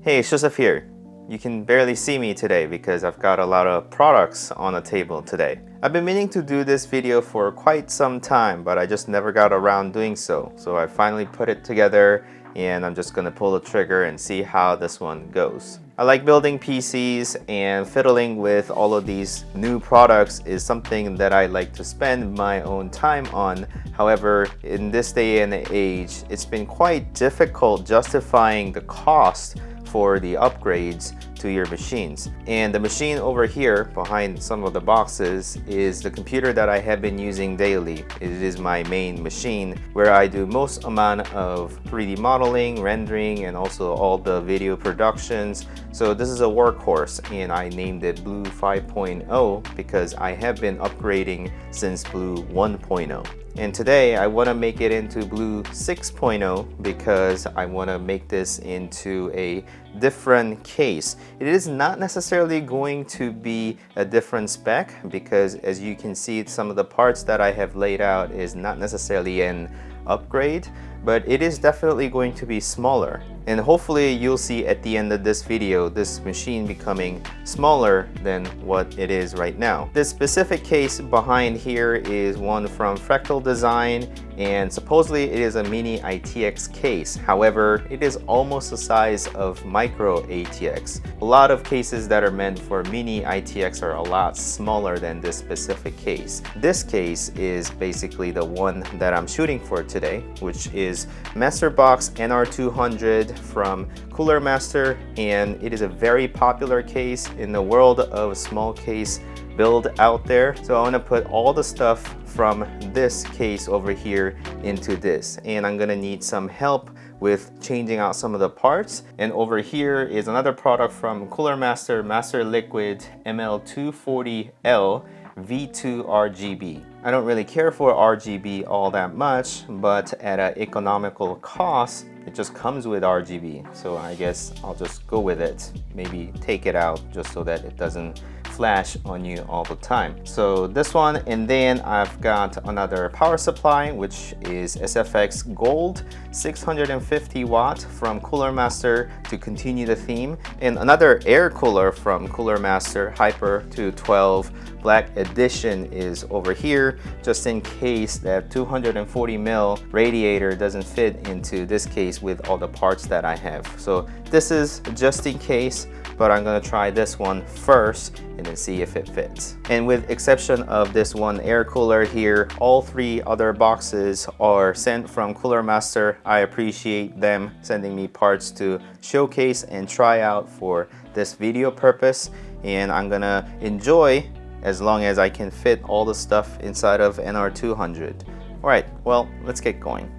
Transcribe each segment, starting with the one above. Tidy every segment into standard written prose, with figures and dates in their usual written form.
Hey, it's Joseph here. You can barely see me today because I've got a lot of products on the table today. I've been meaning to do this video for quite some time, but I just never got around doing so. So I finally put it together and I'm just gonna pull the trigger and see how this one goes. I like building PCs, and fiddling with all of these new products is something that I like to spend my own time on. However, in this day and age, it's been quite difficult justifying the cost for the upgrades to your machines. And the machine over here behind some of the boxes is the computer that I have been using daily. It is my main machine where I do most amount of 3D modeling, rendering, and also all the video productions. So this is a workhorse, and I named it Blue 5.0 because I have been upgrading since Blue 1.0. And today I want to make it into Blue 6.0 because I want to make this into a different case. It is not necessarily going to be a different spec because, as you can see, some of the parts that I have laid out is not necessarily an upgrade, but it is definitely going to be smaller. And hopefully you'll see at the end of this video this machine becoming smaller than what it is right now. This specific case behind here is one from Fractal Design, and supposedly it is a mini ITX case. However, it is almost the size of micro ATX. A lot of cases that are meant for mini ITX are a lot smaller than this specific case. This case is basically the one that I'm shooting for today, which is Masterbox NR200 from Cooler Master, and it is a very popular case in the world of small case build out there. So I want to put all the stuff from this case over here into this, and I'm gonna need some help with changing out some of the parts. And over here is another product from Cooler Master, Master Liquid ML240L V2 RGB. I don't really care for RGB all that much, but at an economical cost, it just comes with RGB. So I guess I'll just go with it. Maybe take it out just so that it doesn't flash on you all the time. So this one, and then I've got another power supply, which is SFX Gold 650 watt from Cooler Master to continue the theme, and another air cooler from Cooler Master Hyper 212 Black Edition is over here, just in case that 240 mil radiator doesn't fit into this case with all the parts that I have. So this is just in case, but I'm gonna try this one first and then see if it fits. And with exception of this one air cooler here, all three other boxes are sent from Cooler Master. I appreciate them sending me parts to showcase and try out for this video purpose, and I'm gonna enjoy as long as I can fit all the stuff inside of NR200. All right, well, let's get going.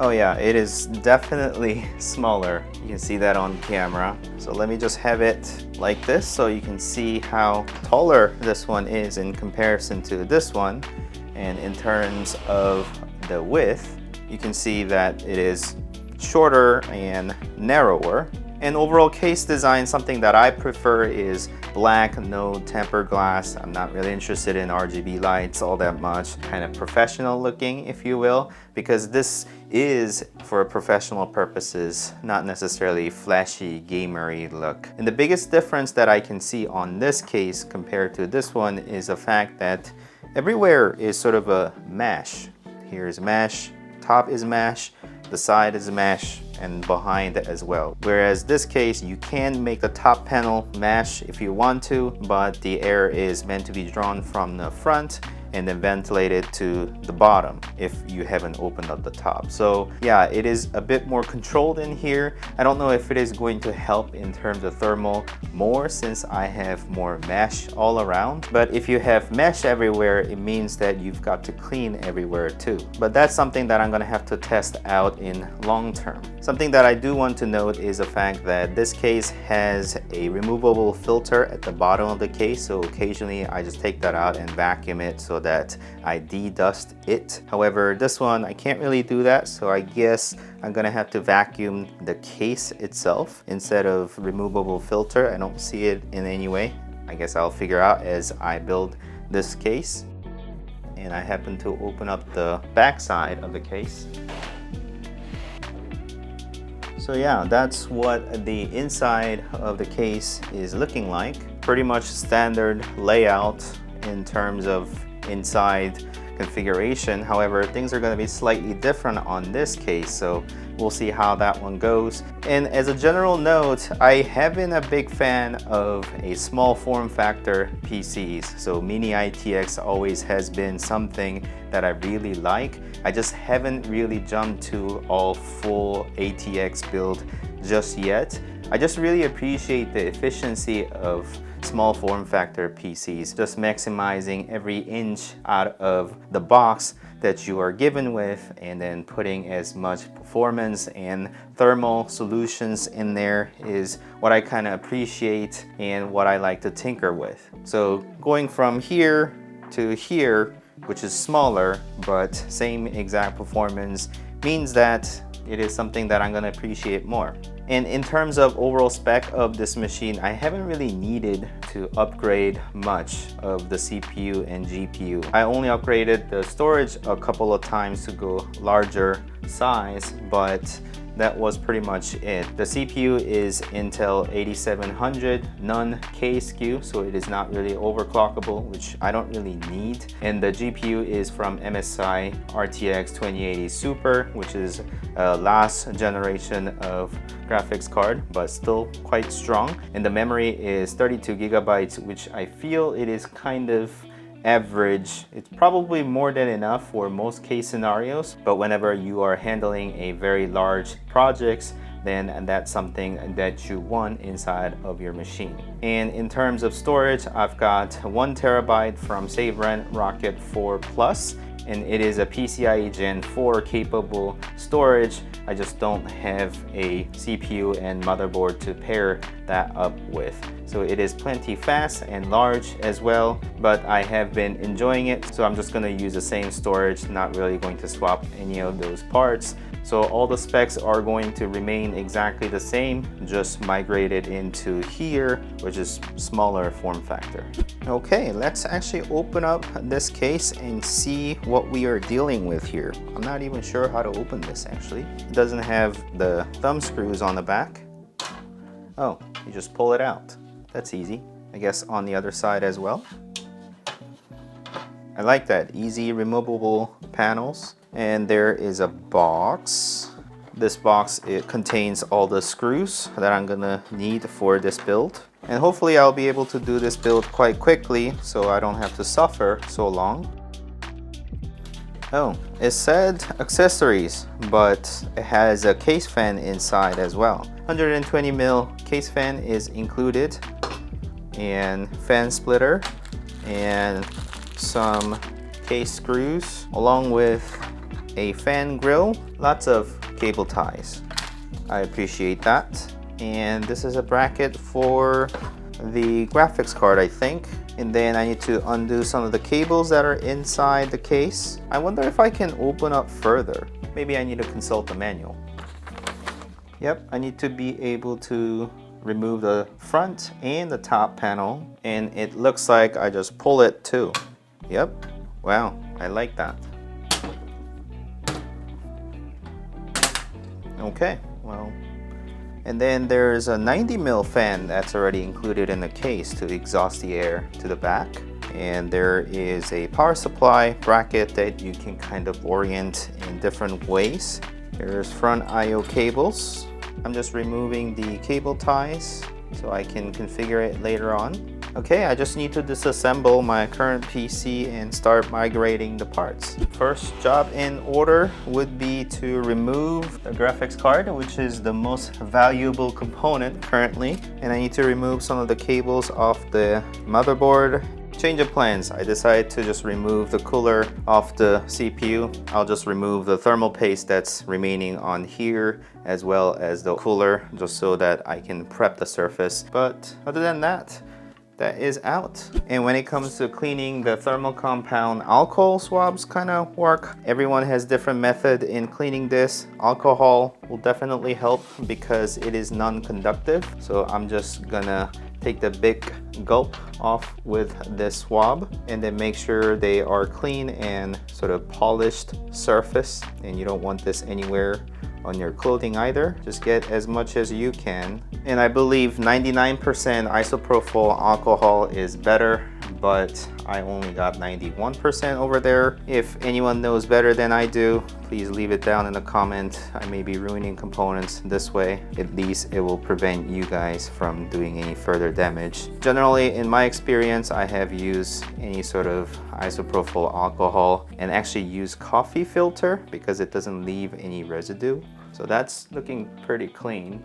Oh yeah, it is definitely smaller. You can see that on camera. So let me just have it like this so you can see how taller this one is in comparison to this one. And in terms of the width, you can see that it is shorter and narrower. And overall case design, something that I prefer is black, no tempered glass. I'm not really interested in RGB lights all that much, kind of professional looking, if you will, because this is for professional purposes, not necessarily flashy, gamery look. And the biggest difference that I can see on this case compared to this one is the fact that everywhere is sort of a mesh. Here's mesh, top is mesh, the side is mesh, and behind as well. Whereas this case, you can make the top panel mesh if you want to, but the air is meant to be drawn from the front and then ventilated to the bottom if you haven't opened up the top. So yeah, it is a bit more controlled in here. I don't know if it is going to help in terms of thermal more since I have more mesh all around, but if you have mesh everywhere, it means that you've got to clean everywhere too. But that's something that I'm gonna have to test out in long term. Something that I do want to note is the fact that this case has a removable filter at the bottom of the case, so occasionally I just take that out and vacuum it so so that I de-dust it. However, this one I can't really do that, so I guess I'm gonna have to vacuum the case itself instead of removable filter. I don't see it in any way. I guess I'll figure out as I build this case. And I happen to open up the back side of the case. So yeah, that's what the inside of the case is looking like. Pretty much standard layout in terms of inside configuration. However, things are going to be slightly different on this case, so we'll see how that one goes. And as a general note, I have been a big fan of a small form factor PCs. So Mini ITX always has been something that I really like. I just haven't really jumped to all full ATX build just yet. I just really appreciate the efficiency of small form factor PCs, just maximizing every inch out of the box that you are given with, and then putting as much performance and thermal solutions in there is what I kind of appreciate and what I like to tinker with. So going from here to here, which is smaller but same exact performance, means that it is something that I'm going to appreciate more. And in terms of overall spec of this machine, I haven't really needed to upgrade much of the CPU and GPU. I only upgraded the storage a couple of times to go larger size, but that was pretty much it. The CPU is Intel 8700 non-K SKU, so it is not really overclockable, which I don't really need. And the GPU is from MSI RTX 2080 Super, which is last generation of graphics card, but still quite strong. And the memory is 32 gigabytes, which I feel it is kind of average. It's probably more than enough for most case scenarios, but whenever you are handling a very large projects, then that's something that you want inside of your machine. And in terms of storage, I've got 1 terabyte from SaveRent Rocket 4 Plus, and it is a PCIe Gen 4 capable storage. I just don't have a CPU and motherboard to pair that up with. So it is plenty fast and large as well, but I have been enjoying it. So I'm just gonna use the same storage, not really going to swap any of those parts. So all the specs are going to remain exactly the same, just migrated into here, which is smaller form factor. Okay, let's actually open up this case and see what we are dealing with here. I'm not even sure how to open this actually. It doesn't have the thumb screws on the back. Oh, you just pull it out. That's easy. I guess on the other side as well. I like that, easy removable panels. And there is a box. This box, it contains all the screws that I'm gonna need for this build. And hopefully I'll be able to do this build quite quickly so I don't have to suffer so long. Oh, it said accessories, but it has a case fan inside as well. 120mm case fan is included, and fan splitter, and some case screws, along with a fan grill, lots of cable ties. I appreciate that. And this is a bracket for the graphics card, I think. And then I need to undo some of the cables that are inside the case. I wonder if I can open up further. Maybe I need to consult the manual. Yep, I need to be able to remove the front and the top panel. And it looks like I just pull it too. Yep, wow, I like that. Okay, well, and then there's a 90mm fan that's already included in the case to exhaust the air to the back. And there is a power supply bracket that you can kind of orient in different ways. There's front I/O cables. I'm just removing the cable ties so I can configure it later on. Okay, I just need to disassemble my current PC and start migrating the parts. First job in order would be to remove the graphics card, which is the most valuable component currently. And I need to remove some of the cables off the motherboard. Change of plans. I decided to just remove the cooler off the CPU. I'll just remove the thermal paste that's remaining on here, as well as the cooler, just so that I can prep the surface. But other than that, that is out. And when it comes to cleaning, the thermal compound alcohol swabs kind of work. Everyone has different method in cleaning this. Alcohol will definitely help because it is non-conductive. So I'm just gonna take the big gulp off with this swab and then make sure they are clean and sort of polished surface. And you don't want this anywhere on your clothing either. Just get as much as you can. And I believe 99% isopropyl alcohol is better, but I only got 91% over there. If anyone knows better than I do, please leave it down in the comment. I may be ruining components this way. At least it will prevent you guys from doing any further damage. Generally, in my experience, I have used any sort of isopropyl alcohol and actually use coffee filter because it doesn't leave any residue. So that's looking pretty clean.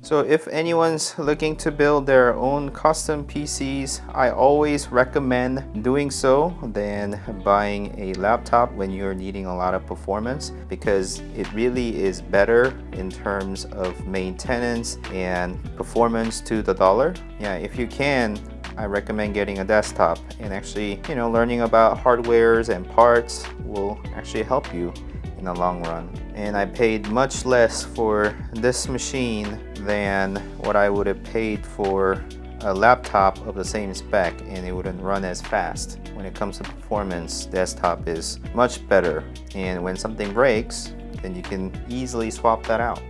So if anyone's looking to build their own custom PCs, I always recommend doing so than buying a laptop when you're needing a lot of performance, because it really is better in terms of maintenance and performance to the dollar. Yeah, if you can, I recommend getting a desktop, and actually, you know, learning about hardwares and parts will actually help you in the long run. And I paid much less for this machine than what I would have paid for a laptop of the same spec, and it wouldn't run as fast. When it comes to performance, desktop is much better, and when something breaks, then you can easily swap that out.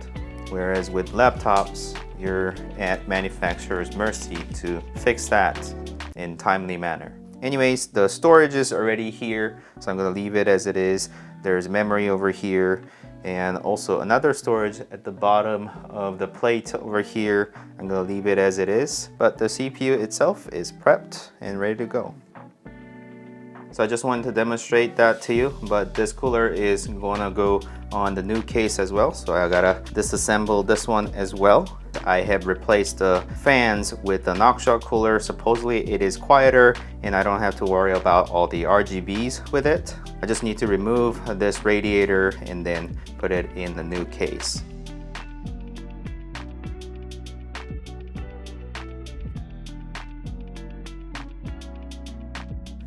Whereas with laptops, you're at manufacturer's mercy to fix that in timely manner. Anyways, the storage is already here, so I'm gonna leave it as it is. There's memory over here, and also another storage at the bottom of the plate over here. I'm gonna leave it as it is, but the CPU itself is prepped and ready to go. So I just wanted to demonstrate that to you, but this cooler is gonna go on the new case as well, so I gotta disassemble this one as well. I have replaced the fans with the Knockshot cooler. Supposedly it is quieter and I don't have to worry about all the RGBs with it. I just need to remove this radiator and then put it in the new case.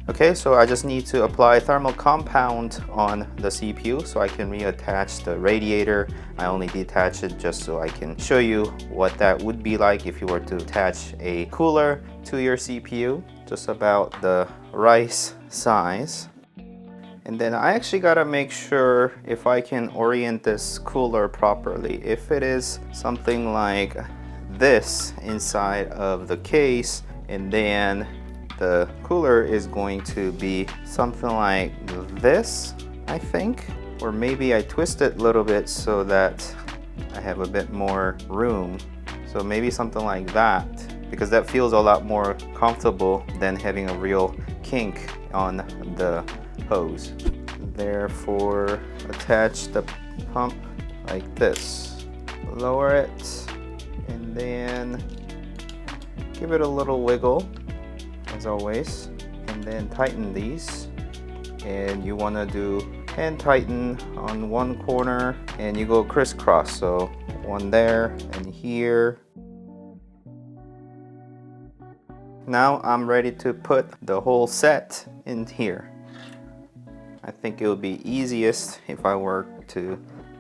Okay, so I just need to apply thermal compound on the CPU so I can reattach the radiator. I only detach it just so I can show you what that would be like if you were to attach a cooler to your CPU. Just about the right size. And then I actually gotta make sure if I can orient this cooler properly. If it is something like this inside of the case, and then the cooler is going to be something like this, I think. Or maybe I twist it a little bit so that I have a bit more room. So maybe something like that, because that feels a lot more comfortable than having a real kink on the hose. Therefore, attach the pump like this. Lower it, and then give it a little wiggle, as always, and then tighten these. And you want to do hand tighten on one corner, and you go crisscross, so one there and here. Now I'm ready to put the whole set in here. I think it would be easiest if I were to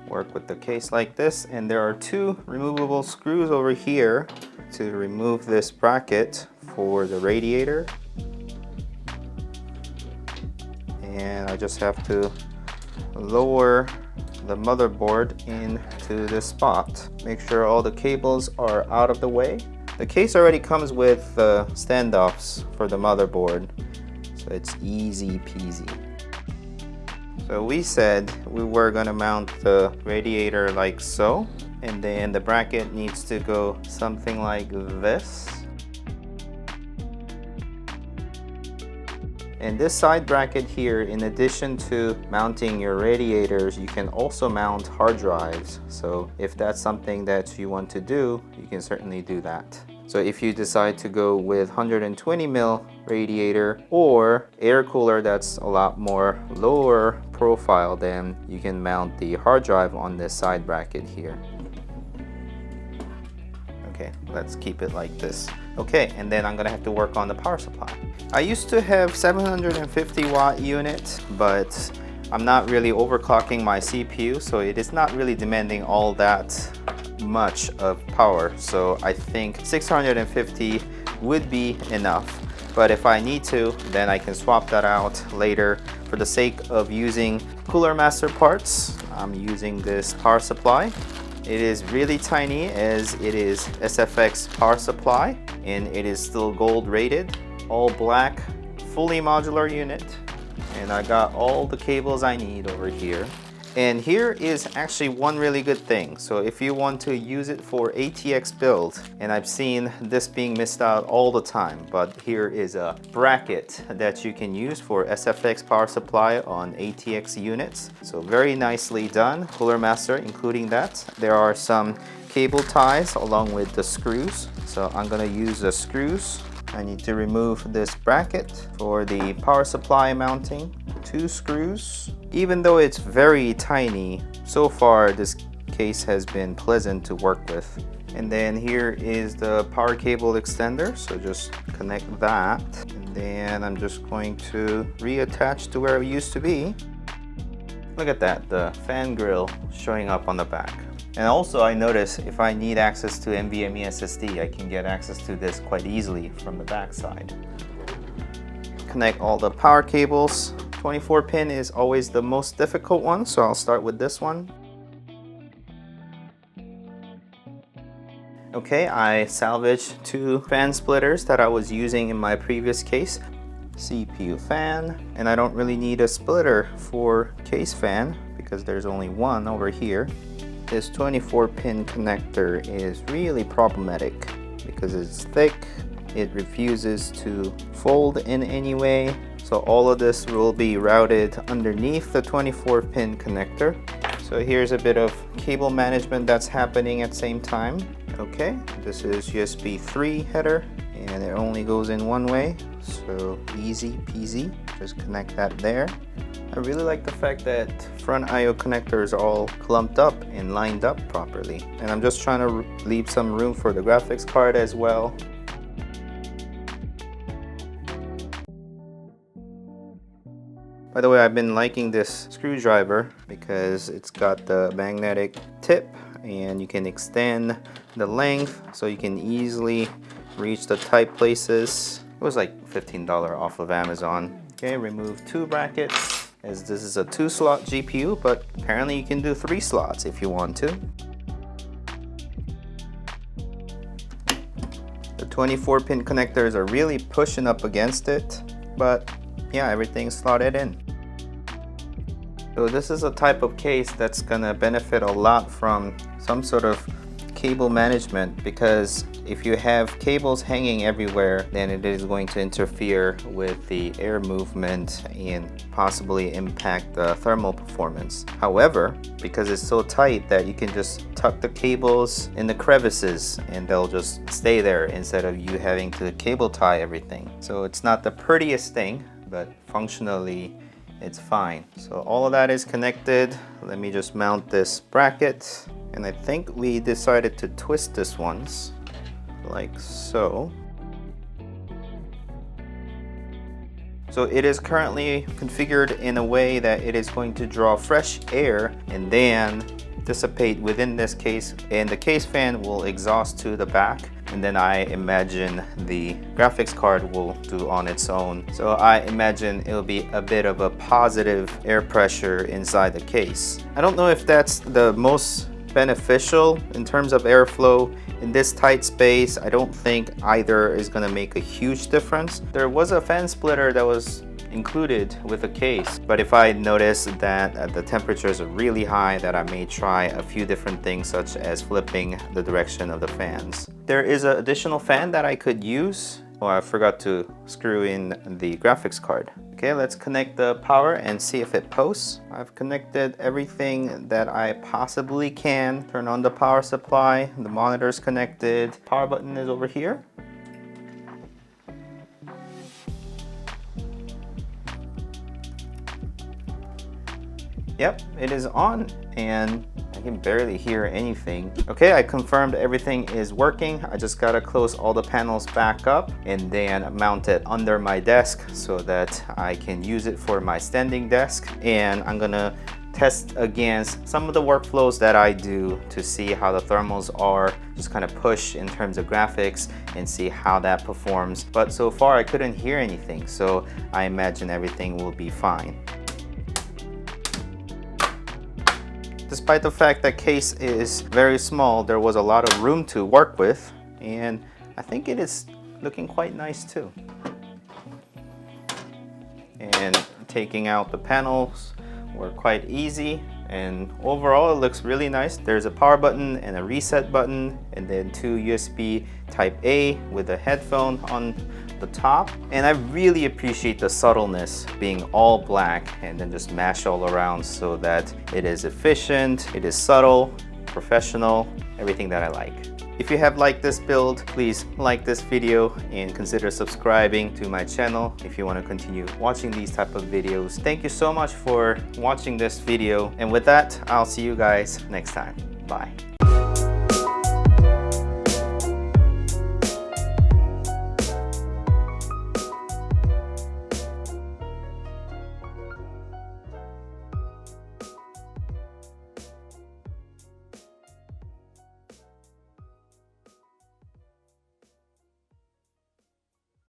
work with the case like this. And there are two removable screws over here to remove this bracket for the radiator. And I just have to lower the motherboard into this spot. Make sure all the cables are out of the way. The case already comes with standoffs for the motherboard, so it's easy peasy. So we said we were gonna mount the radiator like so, and then the bracket needs to go something like this. And this side bracket here, in addition to mounting your radiators, you can also mount hard drives. So if that's something that you want to do, you can certainly do that. So if you decide to go with 120 mil radiator or air cooler that's a lot more lower profile, then you can mount the hard drive on this side bracket here. Okay, let's keep it like this. Okay, and then I'm gonna have to work on the power supply. I used to have 750 watt unit, but I'm not really overclocking my CPU, so it is not really demanding all that much of power. So I think 650 would be enough. But if I need to, then I can swap that out later. For the sake of using Cooler Master parts, I'm using this power supply. It is really tiny as it is SFX power supply, and it is still gold rated, all black, fully modular unit. And I got all the cables I need over here. And here is actually one really good thing. So if you want to use it for ATX build, and I've seen this being missed out all the time, but here is a bracket that you can use for SFX power supply on ATX units. So very nicely done, Cooler Master including that. There are some cable ties along with the screws. So I'm gonna use the screws. I need to remove this bracket for the power supply mounting. 2 screws. Even though it's very tiny, so far this case has been pleasant to work with. And then here is the power cable extender, so just connect that. And then I'm just going to reattach to where it used to be. Look at that, the fan grill showing up on the back. And also I notice if I need access to NVMe SSD, I can get access to this quite easily from the back side. Connect all the power cables. 24 pin is always the most difficult one, so I'll start with this one. Okay, I salvaged 2 fan splitters that I was using in my previous case. CPU fan, and I don't really need a splitter for case fan because there's only one over here. This 24 pin connector is really problematic because it's thick, it refuses to fold in any way. So all of this will be routed underneath the 24 pin connector. So here's a bit of cable management that's happening at the same time. Okay, this is USB 3 header and it only goes in one way. So easy peasy, just connect that there. I really like the fact that front IO connectors are all clumped up and lined up properly. And I'm just trying to leave some room for the graphics card as well. By the way, I've been liking this screwdriver because it's got the magnetic tip and you can extend the length so you can easily reach the tight places. It was like $15 off of Amazon. Okay, remove 2 brackets as this is a 2-slot GPU, but apparently you can do 3 slots if you want to. The 24 pin connectors are really pushing up against it, but yeah, everything's slotted in. So this is a type of case that's gonna benefit a lot from some sort of cable management, because if you have cables hanging everywhere, then it is going to interfere with the air movement and possibly impact the thermal performance. However, because it's so tight that you can just tuck the cables in the crevices and they'll just stay there instead of you having to cable tie everything. So it's not the prettiest thing, but functionally it's fine. So all of that is connected. Let me just mount this bracket. And I think we decided to twist this once, like so. So it is currently configured in a way that it is going to draw fresh air and then dissipate within this case, and the case fan will exhaust to the back, and then I imagine the graphics card will do on its own. So I imagine it'll be a bit of a positive air pressure inside the case. I don't know if that's the most beneficial in terms of airflow in this tight space. I don't think either is going to make a huge difference. There was a fan splitter that was included with a case, but if I notice that the temperatures are really high, that I may try a few different things such as flipping the direction of the fans. There is an additional fan that I could use. Oh, I forgot to screw in the graphics card. Okay, let's connect the power and see if it posts. I've connected everything that I possibly can. Turn on the power supply, the monitor's connected, power button is over here. Yep, it is on, and I can barely hear anything. Okay, I confirmed everything is working. I just gotta close all the panels back up and then mount it under my desk so that I can use it for my standing desk. And I'm gonna test against some of the workflows that I do to see how the thermals are, just kind of push in terms of graphics and see how that performs. But so far I couldn't hear anything, so I imagine everything will be fine. Despite the fact that case is very small, there was a lot of room to work with, and I think it is looking quite nice too. And taking out the panels were quite easy, and overall it looks really nice. There's a power button and a reset button, and then 2 USB type A with a headphone on the top. And I really appreciate the subtleness being all black and then just mash all around so that it is efficient, it is subtle, professional, everything that I like. If you have liked this build, please like this video and consider subscribing to my channel if you want to continue watching these type of videos. Thank you so much for watching this video, and with that, I'll see you guys next time. Bye.